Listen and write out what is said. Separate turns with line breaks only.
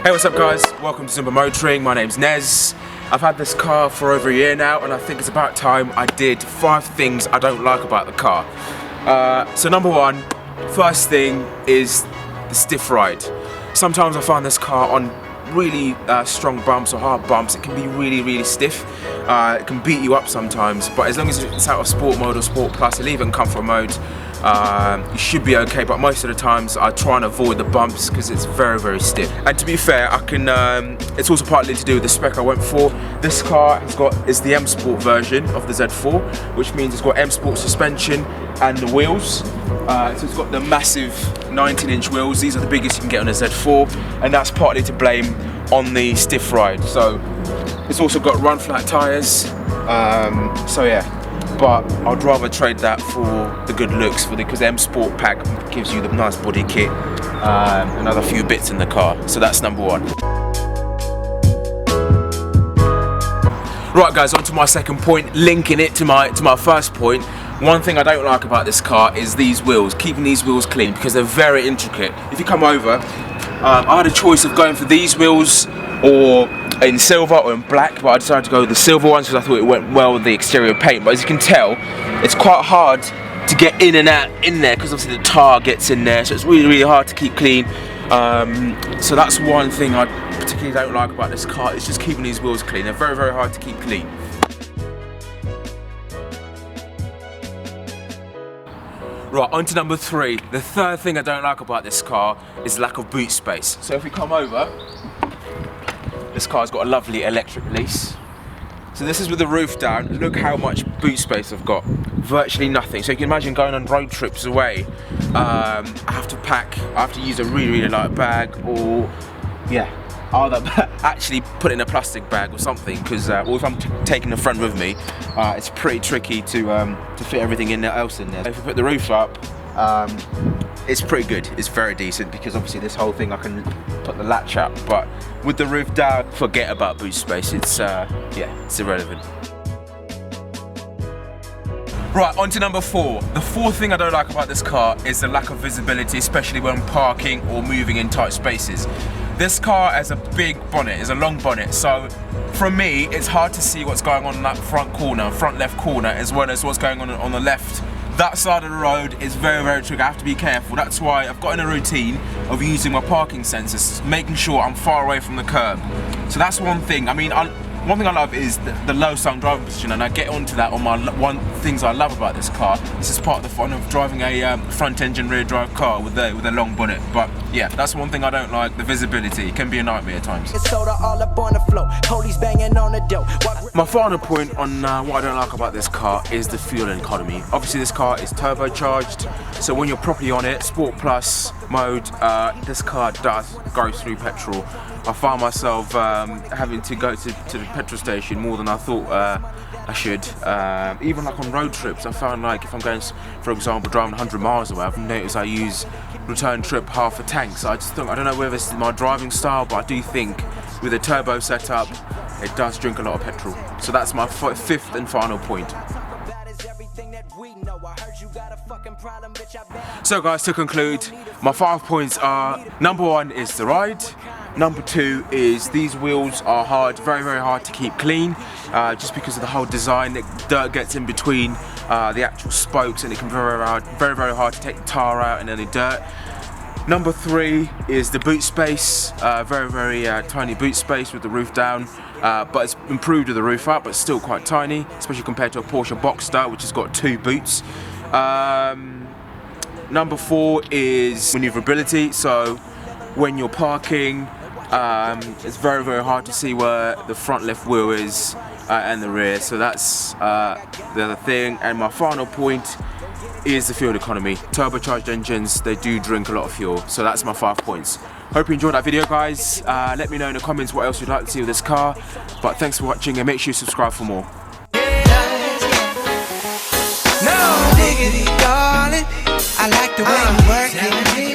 Hey, what's up guys? Welcome to Zimba Motoring. My name's Nez. I've had this car for over a year now and I think it's about time I did 5 things I don't like about the car. So number one, first thing is the stiff ride. Sometimes I find this car on really strong bumps or hard bumps, it can be really stiff. It can beat you up sometimes, but as long as it's out of sport mode or sport plus or even comfort mode, you should be okay. But most of the times I try and avoid the bumps because it's very stiff. And to be fair, I can it's also partly to do with the spec I went for. This car is the M Sport version of the Z4, which means it's got M Sport suspension and the wheels. So it's got the massive 19-inch wheels. These are the biggest you can get on a Z4, and that's partly to blame on the stiff ride. So it's also got run flat tyres. So yeah. But I'd rather trade that for the good looks, because the M Sport pack gives you the nice body kit, another few bits in the car. So that's number one. Right guys, on to my second point, linking it to my first point. One thing I don't like about this car is these wheels, keeping these wheels clean, because they're very intricate. If you come over, I had a choice of going for these wheels or in silver or in black, but I decided to go with the silver ones because I thought it went well with the exterior paint. But as you can tell, it's quite hard to get in and out in there because obviously the tar gets in there, so it's really hard to keep clean. So that's one thing I particularly don't like about this car, is just keeping these wheels clean. They're very hard to keep clean. Right, on to number 3. The third thing I don't like about this car is lack of boot space. So if we come over, this car's got a lovely electric release. So this is with the roof down. Look how much boot space I've got. Virtually nothing. So you can imagine going on road trips away. I have to use a really light bag, or yeah, either actually put in a plastic bag or something, because or if I'm taking the front with me, it's pretty tricky to fit everything else in there. If you put the roof up, it's pretty good. It's very decent, because obviously this whole thing I can put the latch up, but with the roof down, forget about boot space. It's yeah, it's irrelevant. Right, on to number 4. The fourth thing I don't like about this car is the lack of visibility, especially when parking or moving in tight spaces. This car has a big bonnet, it's a long bonnet, so from me it's hard to see what's going on in that front left corner, as well as what's going on the left. That side of the road is very tricky. I have to be careful. That's why I've got in a routine of using my parking sensors, making sure I'm far away from the curb. So that's one thing. I mean, one thing I love is the low sound driving position, and I get onto that on my things I love about this car. This is part of the fun of driving a front engine rear drive car with a long bonnet. But yeah, that's one thing I don't like, the visibility. It can be a nightmare at times. My final point on what I don't like about this car is the fuel economy. Obviously this car is turbocharged, so when you're properly on it, Sport Plus mode, this car does go through petrol. I found myself having to go to the petrol station more than I thought I should. Even like on road trips, I found like if I'm going, for example, driving 100 miles away, I've noticed I use return trip half a tank. So I just think, I don't know whether this is my driving style, but I do think with a turbo setup, it does drink a lot of petrol. So that's my 5th and final point. So guys, to conclude, my 5 points are: number 1 is the ride. Number 2 is these wheels are hard, very hard to keep clean, just because of the whole design. The dirt gets in between the actual spokes, and it can be very hard to take the tar out and any dirt. Number 3 is the boot space, very tiny boot space with the roof down, but it's improved with the roof up, but still quite tiny, especially compared to a Porsche Boxster, which has got 2 boots. Number 4 is maneuverability. So when you're parking, it's very hard to see where the front left wheel is and the rear. So that's the other thing. And my final point is the fuel economy. Turbocharged engines, they do drink a lot of fuel. So that's my 5 points. Hope you enjoyed that video, guys. Let me know in the comments what else you'd like to see with this car. But thanks for watching, and make sure you subscribe for more.
No, diggity, darling, I like the way you work it.